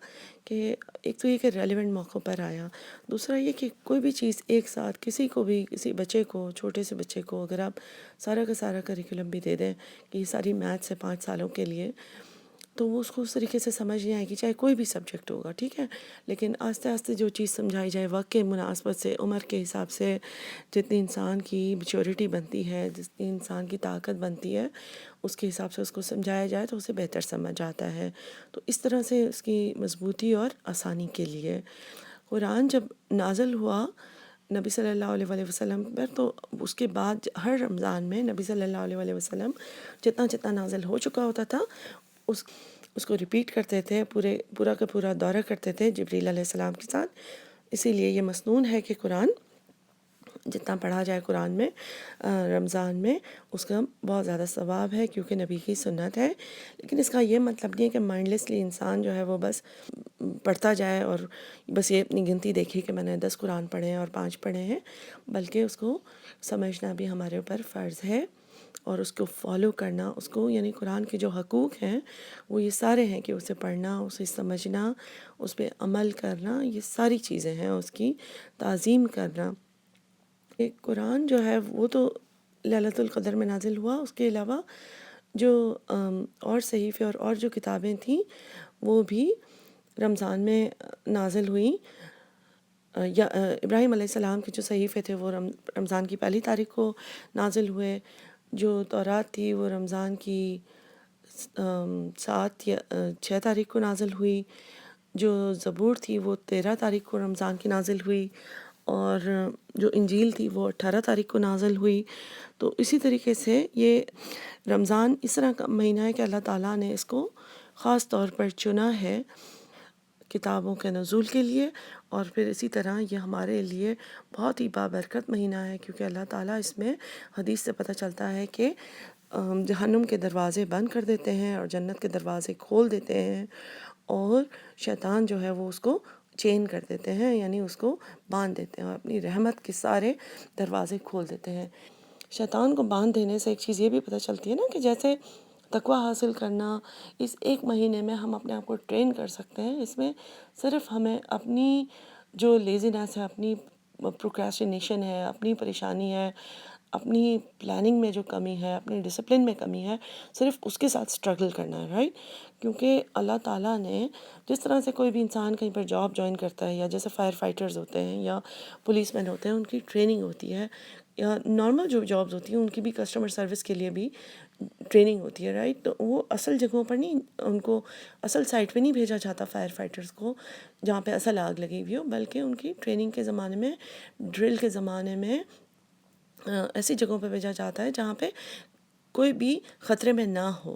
کہ ایک تو یہ کہ ریلیونٹ موقع پر آیا، دوسرا یہ کہ کوئی بھی چیز ایک ساتھ کسی بچے کو، چھوٹے سے بچے کو اگر آپ سارا کا سارا کریکولم بھی دے دیں کہ یہ ساری میتھس ہے 5 سالوں کے لیے، تو وہ اس کو اس طریقے سے سمجھ نہیں آئے گی، چاہے کوئی بھی سبجیکٹ ہوگا، ٹھیک ہے. لیکن آہستہ آہستہ جو چیز سمجھائی جائے وقت کے مناسبت سے، عمر کے حساب سے، جتنی انسان کی میچورٹی بنتی ہے، جتنی انسان کی طاقت بنتی ہے، اس کے حساب سے اس کو سمجھایا جائے تو اسے بہتر سمجھ آتا ہے. تو اس طرح سے اس کی مضبوطی اور آسانی کے لیے قرآن جب نازل ہوا نبی صلی اللہ علیہ وآلہ وسلم پر، تو اس کے بعد ہر رمضان میں نبی صلی اللہ علیہ وآلہ وسلم جتنا نازل ہو چکا ہوتا تھا اس کو ریپیٹ کرتے تھے، پورا کا پورا دورہ کرتے تھے جبریل علیہ السلام کے ساتھ. اسی لیے یہ مسنون ہے کہ قرآن جتنا پڑھا جائے قرآن میں رمضان میں، اس کا بہت زیادہ ثواب ہے، کیونکہ نبی کی سنت ہے. لیکن اس کا یہ مطلب نہیں ہے کہ مائنڈلیسلی انسان جو ہے وہ بس پڑھتا جائے اور بس یہ اپنی گنتی دیکھے کہ میں نے 10 قرآن پڑھے ہیں اور 5 پڑھے ہیں، بلکہ اس کو سمجھنا بھی ہمارے اوپر فرض ہے، اور اس کو فالو کرنا، اس کو یعنی قرآن کے جو حقوق ہیں وہ یہ سارے ہیں کہ اسے پڑھنا، اسے سمجھنا، اس پہ عمل کرنا، یہ ساری چیزیں ہیں، اس کی تعظیم کرنا. قرآن جو ہے وہ تو للیلۃ القدر میں نازل ہوا، اس کے علاوہ جو اور صحیفے اور جو کتابیں تھیں وہ بھی رمضان میں نازل ہوئیں. یا ابراہیم علیہ السلام کے جو صحیفے تھے وہ رمضان کی 1 تاریخ کو نازل ہوئے. جو تورات تھی وہ رمضان کی 7 یا 6 تاریخ کو نازل ہوئی. جو زبور تھی وہ 13 تاریخ کو رمضان کی نازل ہوئی، اور جو انجیل تھی وہ 18 تاریخ کو نازل ہوئی. تو اسی طریقے سے یہ رمضان اس طرح کا مہینہ ہے کہ اللہ تعالیٰ نے اس کو خاص طور پر چنا ہے کتابوں کے نزول کے لیے، اور پھر اسی طرح یہ ہمارے لیے بہت ہی بابرکت مہینہ ہے، کیونکہ اللہ تعالیٰ اس میں حدیث سے پتہ چلتا ہے کہ جہنم کے دروازے بند کر دیتے ہیں اور جنت کے دروازے کھول دیتے ہیں، اور شیطان جو ہے وہ اس کو چین کر دیتے ہیں، یعنی اس کو باندھ دیتے ہیں اور اپنی رحمت کے سارے دروازے کھول دیتے ہیں. شیطان کو باندھ دینے سے ایک چیز یہ بھی پتہ چلتی ہے نا کہ جیسے تقویٰ حاصل کرنا، اس ایک مہینے میں ہم اپنے آپ کو ٹرین کر سکتے ہیں. اس میں صرف ہمیں اپنی جو لیزینس ہے، اپنی پروکریسٹینیشن ہے، اپنی پریشانی ہے، اپنی پلاننگ میں جو کمی ہے، اپنی ڈسپلن میں کمی ہے، صرف اس کے ساتھ سٹرگل کرنا ہے، رائٹ. کیونکہ اللہ تعالیٰ نے جس طرح سے کوئی بھی انسان کہیں پر جاب جوائن کرتا ہے، یا جیسے فائر فائٹرز ہوتے ہیں یا پولیس مین ہوتے ہیں، ان کی ٹریننگ ہوتی ہے، یا نارمل جو جابز ہوتی ہیں ان کی بھی کسٹمر سروس کے لیے بھی ٹریننگ ہوتی ہے، رائٹ. تو وہ اصل جگہوں پر نہیں، ان کو اصل سائٹ پہ نہیں بھیجا جاتا فائر فائٹرز کو جہاں پہ اصل آگ لگی ہوئی ہو، بلکہ ان کی ٹریننگ کے زمانے میں، ڈرل کے زمانے میں ایسی جگہوں پہ بھیجا جاتا ہے جہاں پہ کوئی بھی خطرے میں نہ ہو.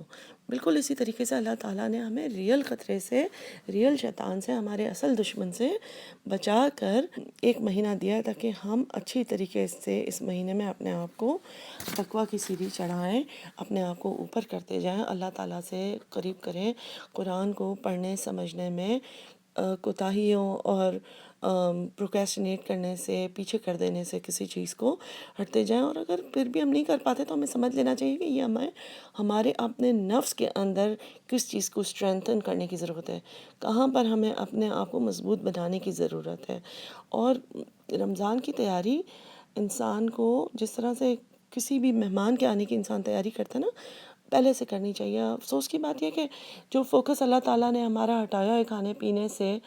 بالکل اسی طریقے سے اللہ تعالیٰ نے ہمیں ریئل خطرے سے، ریئل شیطان سے، ہمارے اصل دشمن سے بچا کر ایک مہینہ دیا ہے تاکہ ہم اچھی طریقے سے اس مہینے میں اپنے آپ کو تقویٰ کی سیڑھی چڑھائیں، اپنے آپ کو اوپر کرتے جائیں، اللہ تعالیٰ سے قریب کریں، قرآن کو پڑھنے سمجھنے میں کوتاہیوں اور پروکریسٹینیٹ کرنے سے، پیچھے کر دینے سے کسی چیز کو ہٹتے جائیں. اور اگر پھر بھی ہم نہیں کر پاتے تو ہمیں سمجھ لینا چاہیے کہ یہ ہمارے اپنے نفس کے اندر کس چیز کو اسٹرینتھن کرنے کی ضرورت ہے، کہاں پر ہمیں اپنے آپ کو مضبوط بنانے کی ضرورت ہے. اور رمضان کی تیاری انسان کو جس طرح سے کسی بھی مہمان کے آنے کی انسان تیاری کرتا ہے نا، پہلے سے کرنی چاہیے. افسوس کی بات یہ کہ جو فوکس اللہ تعالیٰ نے ہمارا ہٹایا ہے کھانے پینے سے،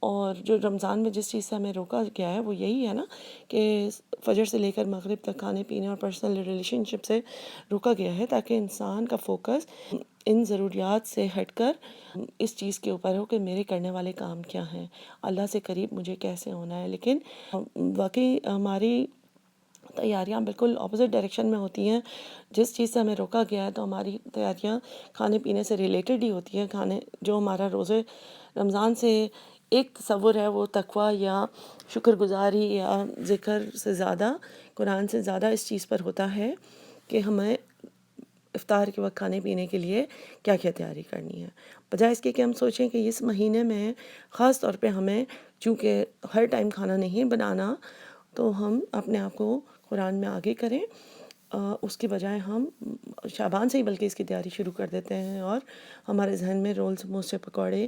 اور جو رمضان میں جس چیز سے ہمیں روکا گیا ہے وہ یہی ہے نا کہ فجر سے لے کر مغرب تک کھانے پینے اور پرسنل ریلیشن شپ سے روکا گیا ہے، تاکہ انسان کا فوکس ان ضروریات سے ہٹ کر اس چیز کے اوپر ہو کہ میرے کرنے والے کام کیا ہیں، اللہ سے قریب مجھے کیسے ہونا ہے. لیکن واقعی ہماری تیاریاں بالکل اپوزٹ ڈائریکشن میں ہوتی ہیں. جس چیز سے ہمیں روکا گیا ہے تو ہماری تیاریاں کھانے پینے سے ریلیٹڈ ہی ہوتی ہیں. جو ہمارا روزے رمضان سے ایک تصور ہے وہ تقویٰ یا شکر گزاری یا ذکر سے زیادہ، قرآن سے زیادہ اس چیز پر ہوتا ہے کہ ہمیں افطار کے وقت کھانے پینے کے لیے کیا کیا تیاری کرنی ہے، بجائے اس کے کہ ہم سوچیں کہ اس مہینے میں خاص طور پہ ہمیں چونکہ ہر ٹائم کھانا نہیں بنانا، تو ہم اپنے آپ کو قرآن میں آگے کریں. اس کے بجائے ہم شعبان سے ہی بلکہ اس کی تیاری شروع کر دیتے ہیں اور ہمارے ذہن میں رول سموسے پکوڑے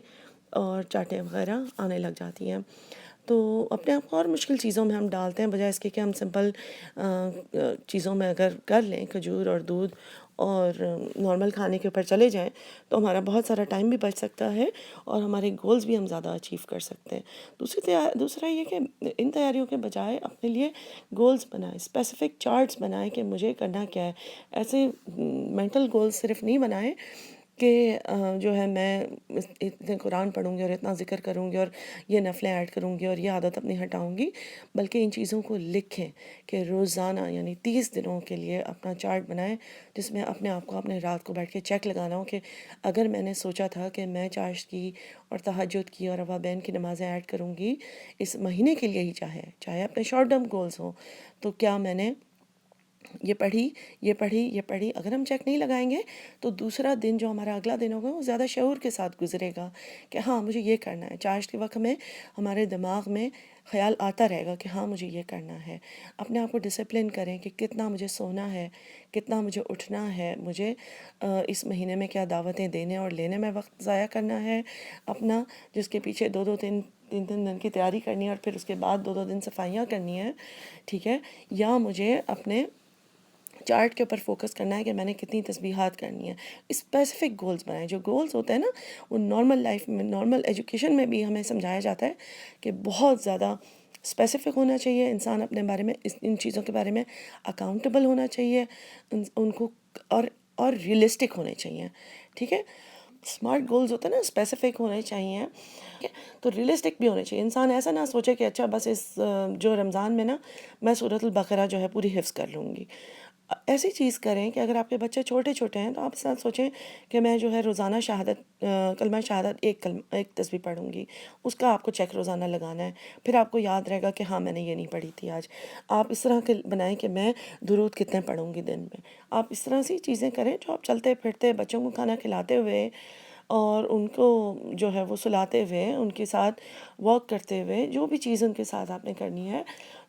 اور چاٹیں وغیرہ آنے لگ جاتی ہیں. تو اپنے آپ کو اور مشکل چیزوں میں ہم ڈالتے ہیں بجائے اس کے کہ ہم سمپل چیزوں میں اگر کر لیں، کھجور اور دودھ اور نارمل کھانے کے اوپر چلے جائیں تو ہمارا بہت سارا ٹائم بھی بچ سکتا ہے اور ہمارے گولز بھی ہم زیادہ اچیو کر سکتے ہیں. دوسرا یہ کہ ان تیاریوں کے بجائے اپنے لیے گولز بنائیں، اسپیسیفک چارٹس بنائیں کہ مجھے کرنا کیا ہے. ایسے مینٹل گولز صرف نہیں بنائیں کہ جو ہے میں اتنے قرآن پڑھوں گی اور اتنا ذکر کروں گی اور یہ نفلیں ایڈ کروں گی اور یہ عادت اپنی ہٹاؤں گی، بلکہ ان چیزوں کو لکھیں کہ روزانہ یعنی 30 دنوں کے لیے اپنا چارٹ بنائیں جس میں اپنے آپ کو اپنے رات کو بیٹھ کے چیک لگانا ہو کہ اگر میں نے سوچا تھا کہ میں چاشت کی اور تہجد کی اور اوابین کی نمازیں ایڈ کروں گی اس مہینے کے لیے ہی، چاہے اپنے شارٹ ٹرم گولز ہوں، تو کیا میں نے یہ پڑھی. اگر ہم چیک نہیں لگائیں گے تو دوسرا دن جو ہمارا اگلا دن ہوگا وہ زیادہ شعور کے ساتھ گزرے گا کہ ہاں مجھے یہ کرنا ہے. چاشت کے وقت میں ہمارے دماغ میں خیال آتا رہے گا کہ ہاں مجھے یہ کرنا ہے. اپنے آپ کو ڈسپلن کریں کہ کتنا مجھے سونا ہے، کتنا مجھے اٹھنا ہے، مجھے اس مہینے میں کیا دعوتیں دینے اور لینے میں وقت ضائع کرنا ہے اپنا، جس کے پیچھے تین دن کی تیاری کرنی ہے اور پھر اس کے بعد 2 دن صفائیاں کرنی ہیں. ٹھیک ہے، یا مجھے اپنے چارٹ کے اوپر فوکس کرنا ہے کہ میں نے کتنی تسبیحات کرنی ہے. اسپیسیفک گولز بنائیں. جو گولز ہوتے ہیں نا وہ نارمل لائف میں، نارمل ایجوکیشن میں بھی ہمیں سمجھایا جاتا ہے کہ بہت زیادہ اسپیسیفک ہونا چاہیے. انسان اپنے بارے میں ان چیزوں کے بارے میں اکاؤنٹیبل ہونا چاہیے ان کو، اور ریئلسٹک ہونے چاہیے. ٹھیک ہے، اسمارٹ گولز ہوتے ہیں نا، اسپیسیفک ہونے چاہیے تو ریئلسٹک بھی ہونے چاہیے. انسان ایسا نہ سوچے کہ اچھا بس اس جو رمضان میں نا میں سورۃ البقرہ جو ہے پوری حفظ کر لوں گی. ایسی چیز کریں کہ اگر آپ کے بچے چھوٹے ہیں تو آپ اس طرح سوچیں کہ میں جو ہے روزانہ کلمہ شہادت ایک تسبیح پڑھوں گی. اس کا آپ کو چیک روزانہ لگانا ہے، پھر آپ کو یاد رہے گا کہ ہاں میں نے یہ نہیں پڑھی تھی آج. آپ اس طرح کے بنائیں کہ میں درود کتنے پڑھوں گی دن میں. آپ اس طرح سی چیزیں کریں جو آپ چلتے پھرتے بچوں کو کھانا کھلاتے ہوئے اور ان کو جو ہے وہ سلاتے ہوئے، ان کے ساتھ واک کرتے ہوئے، جو بھی چیز ان کے ساتھ آپ نے کرنی ہے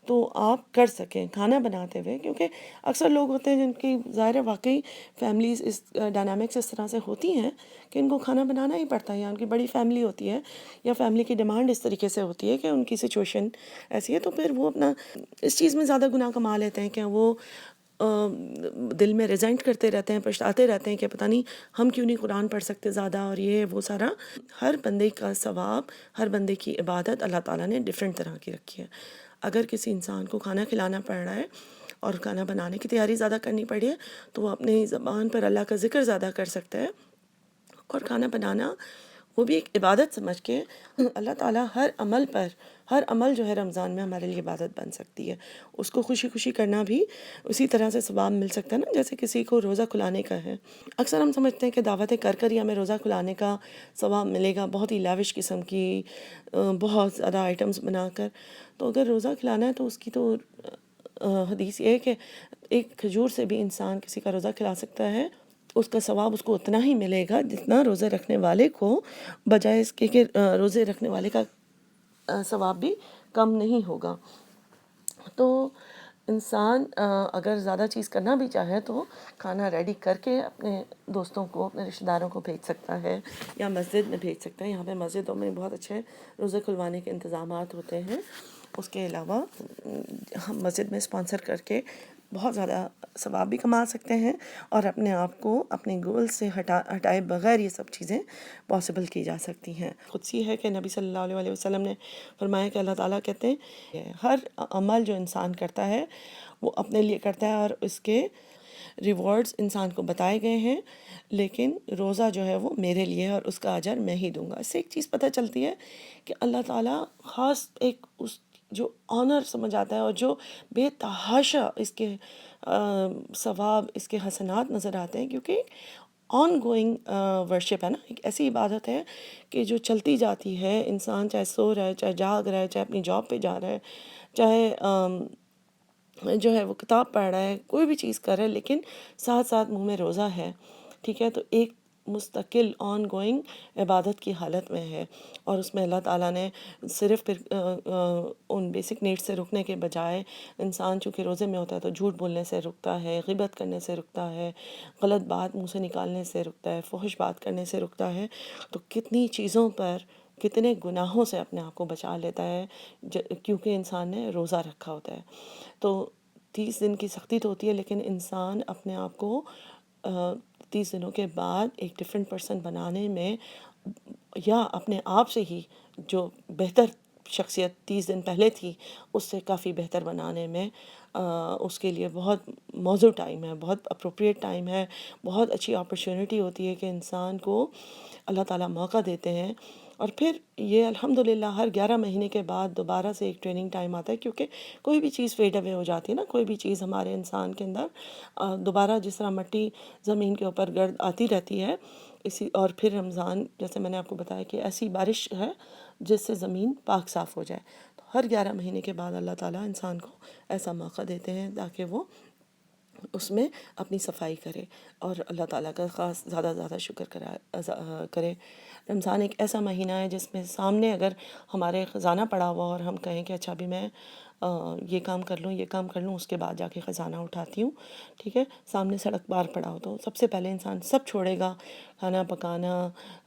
تو آپ کر سکیں کھانا بناتے ہوئے. کیونکہ اکثر لوگ ہوتے ہیں جن کی ظاہر ہے واقعی فیملیز اس ڈائنامکس اس طرح سے ہوتی ہیں کہ ان کو کھانا بنانا ہی پڑتا ہے، یا ان کی بڑی فیملی ہوتی ہے یا فیملی کی ڈیمانڈ اس طریقے سے ہوتی ہے کہ ان کی سچویشن ایسی ہے، تو پھر وہ اپنا اس چیز میں زیادہ گناہ کما لیتے ہیں کہ وہ دل میں ریزنٹ کرتے رہتے ہیں، پچھتاتے رہتے ہیں کہ پتہ نہیں ہم کیوں نہیں قرآن پڑھ سکتے زیادہ، اور یہ وہ سارا. ہر بندے کا ثواب، ہر بندے کی عبادت اللہ تعالیٰ نے ڈیفرنٹ طرح کی رکھی ہے. اگر کسی انسان کو کھانا کھلانا پڑ رہا ہے اور کھانا بنانے کی تیاری زیادہ کرنی پڑی ہے تو وہ اپنی زبان پر اللہ کا ذکر زیادہ کر سکتا ہے. اور کھانا بنانا وہ بھی ایک عبادت سمجھ کے اللہ تعالیٰ ہر عمل جو ہے رمضان میں ہمارے لیے عبادت بن سکتی ہے. اس کو خوشی خوشی کرنا بھی اسی طرح سے ثواب مل سکتا ہے نا جیسے کسی کو روزہ کھلانے کا ہے. اکثر ہم سمجھتے ہیں کہ دعوتیں کر کر ہی ہمیں روزہ کھلانے کا ثواب ملے گا، بہت ہی لیوش قسم کی بہت زیادہ آئٹمس بنا کر. تو اگر روزہ کھلانا ہے تو اس کی تو حدیث یہ ہے کہ ایک کھجور سے بھی انسان کسی کا روزہ کھلا سکتا ہے، اس کا ثواب اس کو اتنا ہی ملے گا جتنا روزے رکھنے والے کو، بجائے اس کے کہ روزے رکھنے والے کا ثواب بھی کم نہیں ہوگا. تو انسان اگر زیادہ چیز کرنا بھی چاہے تو کھانا ریڈی کر کے اپنے دوستوں کو، اپنے رشتہ داروں کو بھیج سکتا ہے یا مسجد میں بھیج سکتا ہے. یہاں پہ مسجدوں میں بہت اچھے روزے کھلوانے کے انتظامات ہوتے ہیں. اس کے علاوہ ہم مسجد میں اسپانسر کر کے بہت زیادہ ثواب بھی کما سکتے ہیں اور اپنے آپ کو اپنے گول سے ہٹائے بغیر یہ سب چیزیں پاسبل کی جا سکتی ہیں. قدسی ہے کہ نبی صلی اللہ علیہ وسلم نے فرمایا کہ اللہ تعالیٰ کہتے ہیں ہر عمل جو انسان کرتا ہے وہ اپنے لیے کرتا ہے اور اس کے ریوارڈز انسان کو بتائے گئے ہیں، لیکن روزہ جو ہے وہ میرے لیے ہے اور اس کا اجر میں ہی دوں گا. اس سے ایک چیز پتہ چلتی ہے کہ اللہ تعالیٰ خاص ایک اس جو آنر سمجھ آتا ہے اور جو بے تحاشا اس کے ثواب، اس کے حسنات نظر آتے ہیں، کیونکہ آن گوئنگ ورشپ ہے نا، ایک ایسی عبادت ہے کہ جو چلتی جاتی ہے. انسان چاہے سو رہا ہے، چاہے جاگ رہا ہے، چاہے اپنی جاب پہ جا رہا ہے، چاہے جو ہے وہ کتاب پڑھ رہا ہے، کوئی بھی چیز کر رہا ہے، لیکن ساتھ ساتھ منہ میں روزہ ہے. ٹھیک ہے، تو ایک مستقل آن گوئنگ عبادت کی حالت میں ہے. اور اس میں اللہ تعالیٰ نے صرف پھر ان بیسک نیڈ سے رکنے کے بجائے، انسان چونکہ روزے میں ہوتا ہے تو جھوٹ بولنے سے رکتا ہے، غیبت کرنے سے رکتا ہے، غلط بات منہ سے نکالنے سے رکتا ہے، فحش بات کرنے سے رکتا ہے. تو کتنی چیزوں پر، کتنے گناہوں سے اپنے آپ کو بچا لیتا ہے کیونکہ انسان نے روزہ رکھا ہوتا ہے. تو 30 دن کی سختی تو ہوتی ہے، لیکن انسان اپنے آپ کو 30 دنوں کے بعد ایک ڈفرینٹ پرسن بنانے میں، یا اپنے آپ سے ہی جو بہتر شخصیت 30 دن پہلے تھی اس سے کافی بہتر بنانے میں، اس کے لیے بہت موزوں ٹائم ہے، بہت اپروپریٹ ٹائم ہے، بہت اچھی اپرچونٹی ہوتی ہے کہ انسان کو اللہ تعالیٰ موقع دیتے ہیں. اور پھر یہ الحمدللہ ہر 11 مہینے کے بعد دوبارہ سے ایک ٹریننگ ٹائم آتا ہے، کیونکہ کوئی بھی چیز فیڈ اوے ہو جاتی ہے نا، کوئی بھی چیز ہمارے انسان کے اندر دوبارہ، جس طرح مٹی زمین کے اوپر گرد آتی رہتی ہے، اور پھر رمضان جیسے میں نے آپ کو بتایا کہ ایسی بارش ہے جس سے زمین پاک صاف ہو جائے. تو ہر 11 مہینے کے بعد اللہ تعالیٰ انسان کو ایسا موقع دیتے ہیں تاکہ وہ اس میں اپنی صفائی کرے اور اللہ تعالیٰ کا خاص زیادہ زیادہ شکر کرے. رمضان ایک ایسا مہینہ ہے جس میں سامنے اگر ہمارے خزانہ پڑا ہوا اور ہم کہیں کہ اچھا ابھی میں یہ کام کر لوں، یہ کام کر لوں، اس کے بعد جا کے خزانہ اٹھاتی ہوں. ٹھیک ہے، سامنے سڑک پار پڑا ہو تو سب سے پہلے انسان سب چھوڑے گا، کھانا پکانا،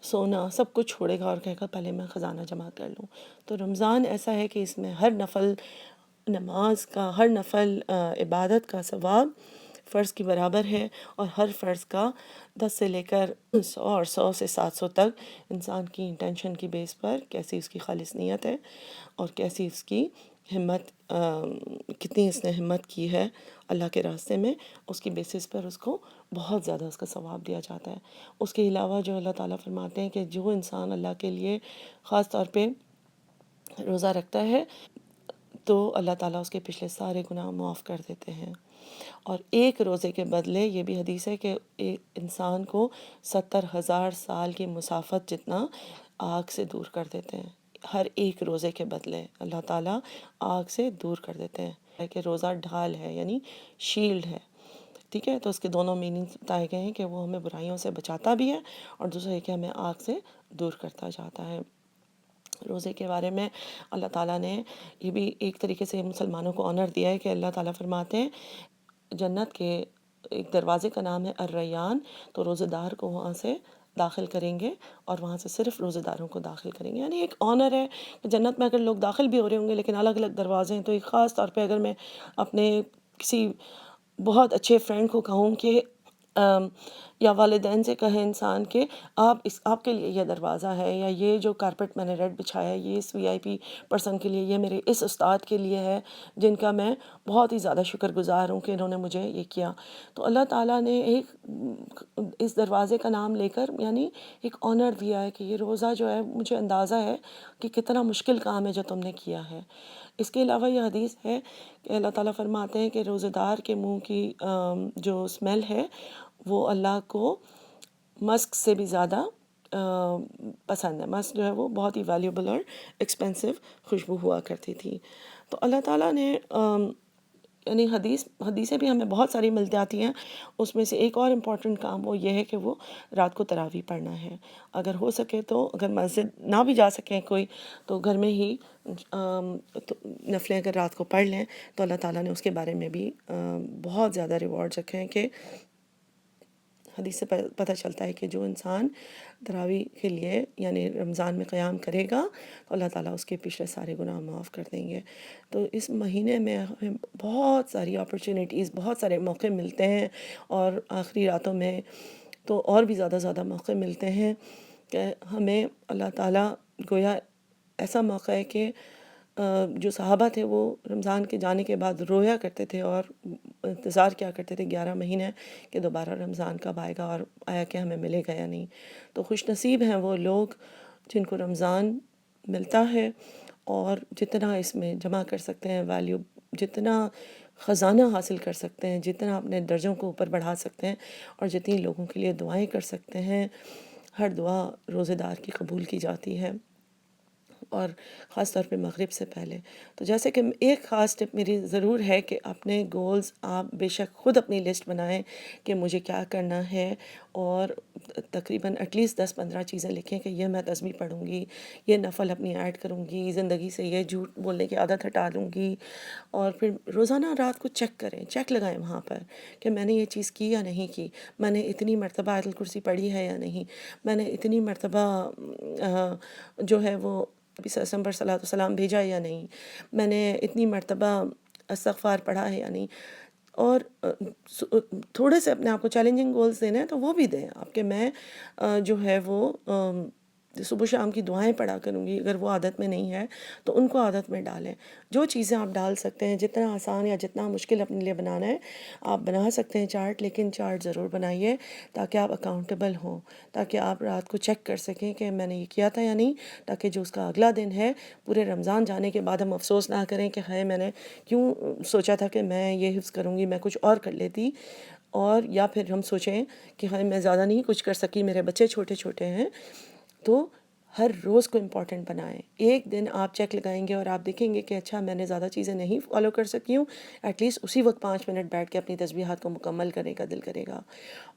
سونا، سب کچھ چھوڑے گا اور کہے گا پہلے میں خزانہ جمع کر لوں. تو رمضان ایسا ہے کہ اس میں ہر نفل نماز کا، ہر نفل عبادت کا ثواب فرض کی برابر ہے، اور ہر فرض کا 10 سے لے کر 100 اور 100 سے 700 تک انسان کی انٹینشن کی بیس پر کیسی اس کی خالص نیت ہے اور کیسی اس کی ہمت، کتنی اس نے ہمت کی ہے اللہ کے راستے میں، اس کی بیسس پر اس کو بہت زیادہ اس کا ثواب دیا جاتا ہے. اس کے علاوہ جو اللہ تعالیٰ فرماتے ہیں کہ جو انسان اللہ کے لیے خاص طور پہ روزہ رکھتا ہے تو اللہ تعالیٰ اس کے پچھلے سارے گناہ معاف کر دیتے ہیں. اور ایک روزے کے بدلے، یہ بھی حدیث ہے کہ ایک انسان کو 70,000 سال کی مسافت جتنا آگ سے دور کر دیتے ہیں. ہر ایک روزے کے بدلے اللہ تعالیٰ آگ سے دور کر دیتے ہیں. کہ روزہ ڈھال ہے، یعنی شیلڈ ہے. ٹھیک ہے، تو اس کے دونوں میننگز بتائے گئے ہیں کہ وہ ہمیں برائیوں سے بچاتا بھی ہے، اور دوسرا ہے کہ ہمیں آگ سے دور کرتا جاتا ہے. روزے کے بارے میں اللہ تعالیٰ نے یہ بھی ایک طریقے سے مسلمانوں کو آنر دیا ہے کہ اللہ تعالیٰ فرماتے ہیں جنت کے ایک دروازے کا نام ہے الریان، تو روزہ دار کو وہاں سے داخل کریں گے، اور وہاں سے صرف روزہ داروں کو داخل کریں گے. یعنی ایک آنر ہے کہ جنت میں اگر لوگ داخل بھی ہو رہے ہوں گے لیکن الگ الگ دروازے ہیں. تو ایک خاص طور پہ اگر میں اپنے کسی بہت اچھے فرینڈ کو کہوں کہ یا والدین سے کہے انسان کہ آپ کے لیے یہ دروازہ ہے، یا یہ جو کارپٹ میں نے ریڈ بچھایا ہے یہ اس VIP پرسن کے لیے، یہ میرے اس استاد کے لیے ہے جن کا میں بہت ہی زیادہ شکر گزار ہوں کہ انہوں نے مجھے یہ کیا. تو اللہ تعالیٰ نے ایک اس دروازے کا نام لے کر یعنی ایک آنر دیا ہے کہ یہ روزہ جو ہے مجھے اندازہ ہے کہ کتنا مشکل کام ہے جو تم نے کیا ہے. اس کے علاوہ یہ حدیث ہے کہ اللہ تعالیٰ فرماتے ہیں کہ روزہ دار کے منہ کی جو اسمیل ہے وہ اللہ کو مسک سے بھی زیادہ پسند ہے. مسک جو ہے وہ بہت ہی ویلیوبل اور ایکسپینسو خوشبو ہوا کرتی تھی. تو اللہ تعالیٰ نے یعنی حدیثیں بھی ہمیں بہت ساری مل جاتی ہیں. اس میں سے ایک اور امپورٹنٹ کام وہ یہ ہے کہ وہ رات کو تراویح پڑھنا ہے. اگر ہو سکے تو، اگر مسجد نہ بھی جا سکیں کوئی، تو گھر میں ہی نفلیں اگر رات کو پڑھ لیں تو اللہ تعالیٰ نے اس کے بارے میں بھی بہت زیادہ ریوارڈ رکھے ہیں. کہ حدیث سے پتہ چلتا ہے کہ جو انسان تراویح کے لیے یعنی رمضان میں قیام کرے گا تو اللہ تعالیٰ اس کے پچھلے سارے گناہ معاف کر دیں گے. تو اس مہینے میں ہمیں بہت ساری اپرچونیٹیز، بہت سارے موقع ملتے ہیں، اور آخری راتوں میں تو اور بھی زیادہ موقع ملتے ہیں کہ ہمیں اللہ تعالیٰ گویا ایسا موقع ہے کہ جو صحابہ تھے وہ رمضان کے جانے کے بعد رویا کرتے تھے اور انتظار کیا کرتے تھے 11 مہینے کہ دوبارہ رمضان کب آئے گا اور آیا کہ ہمیں ملے گا یا نہیں. تو خوش نصیب ہیں وہ لوگ جن کو رمضان ملتا ہے اور جتنا اس میں جمع کر سکتے ہیں ویلیو، جتنا خزانہ حاصل کر سکتے ہیں، جتنا اپنے درجوں کو اوپر بڑھا سکتے ہیں، اور جتنی لوگوں کے لیے دعائیں کر سکتے ہیں. ہر دعا روزے دار کی قبول کی جاتی ہے، اور خاص طور پہ مغرب سے پہلے. تو جیسے کہ ایک خاص ٹپ میری ضرور ہے کہ اپنے گولز آپ بے شک خود اپنی لسٹ بنائیں کہ مجھے کیا کرنا ہے، اور تقریباً ایٹ لیسٹ 10-15 چیزیں لکھیں کہ یہ میں تسبیح پڑھوں گی، یہ نفل اپنی ایڈ کروں گی، زندگی سے یہ جھوٹ بولنے کی عادت ہٹا لوں گی. اور پھر روزانہ رات کو چیک کریں، چیک لگائیں وہاں پر کہ میں نے یہ چیز کی یا نہیں کی، میں نے اتنی مرتبہ آیت الکرسی پڑھی ہے یا نہیں، میں نے اتنی مرتبہ جو ہے وہ نبی صلی اللہ علیہ وسلم پر صلاۃ والسلام بھیجا ہے یا نہیں، میں نے اتنی مرتبہ استغفار پڑھا ہے یا نہیں. اور تھوڑے سے اپنے آپ کو چیلنجنگ گولز دینے ہیں تو وہ بھی دیں آپ، کہ میں جو ہے وہ صبح شام کی دعائیں پڑھا کروں گی. اگر وہ عادت میں نہیں ہے تو ان کو عادت میں ڈالیں. جو چیزیں آپ ڈال سکتے ہیں، جتنا آسان یا جتنا مشکل اپنے لیے بنانا ہے آپ بنا سکتے ہیں چارٹ، لیکن چارٹ ضرور بنائیے تاکہ آپ اکاؤنٹیبل ہوں، تاکہ آپ رات کو چیک کر سکیں کہ میں نے یہ کیا تھا یا نہیں، تاکہ جو اس کا اگلا دن ہے پورے رمضان جانے کے بعد ہم افسوس نہ کریں کہ ہائے میں نے کیوں سوچا تھا کہ میں یہ حفظ کروں گی، میں کچھ اور کر لیتی. اور یا پھر ہم سوچیں کہ ہائے میں زیادہ نہیں کچھ کر سکی، میرے بچے چھوٹے چھوٹے ہیں. تو ہر روز کو امپورٹنٹ بنائیں. ایک دن آپ چیک لگائیں گے اور آپ دیکھیں گے کہ اچھا میں نے زیادہ چیزیں نہیں فالو کر سکی ہوں، ایٹ لیسٹ اسی وقت 5 منٹ بیٹھ کے اپنی تسبیحات کو مکمل کرنے کا دل کرے گا،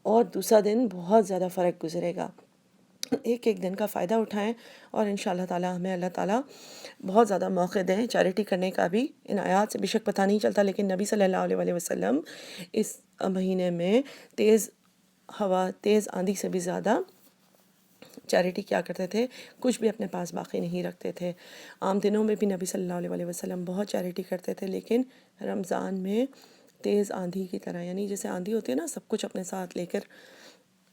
اور دوسرا دن بہت زیادہ فرق گزرے گا. ایک ایک دن کا فائدہ اٹھائیں، اور انشاءاللہ تعالی ہمیں اللہ تعالیٰ بہت زیادہ موقع دیں چیریٹی کرنے کا بھی. ان آیات سے بے شک پتہ نہیں چلتا، لیکن نبی صلی اللہ علیہ وسلم اس مہینے میں تیز ہوا، تیز آندھی سے بھی زیادہ چیریٹی کیا کرتے تھے، کچھ بھی اپنے پاس باقی نہیں رکھتے تھے. عام دنوں میں بھی نبی صلی اللہ علیہ وسلم بہت چیریٹی کرتے تھے، لیکن رمضان میں تیز آندھی کی طرح، یعنی جیسے آندھی ہوتی ہے نا سب کچھ اپنے ساتھ لے کر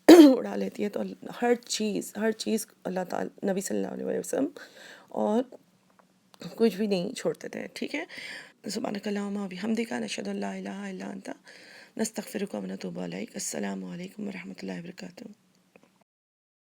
اڑا لیتی ہے، تو ہر چیز اللہ تعالی نبی صلی اللہ علیہ وسلم اور کچھ بھی نہیں چھوڑتے تھے. ٹھیک ہے. سبحانک اللہم و بحمدک، نشہد ان لا الہ الا انت، نستغفرک و نتوب الیک. السلام علیکم ورحمۃ اللہ وبرکاتہ.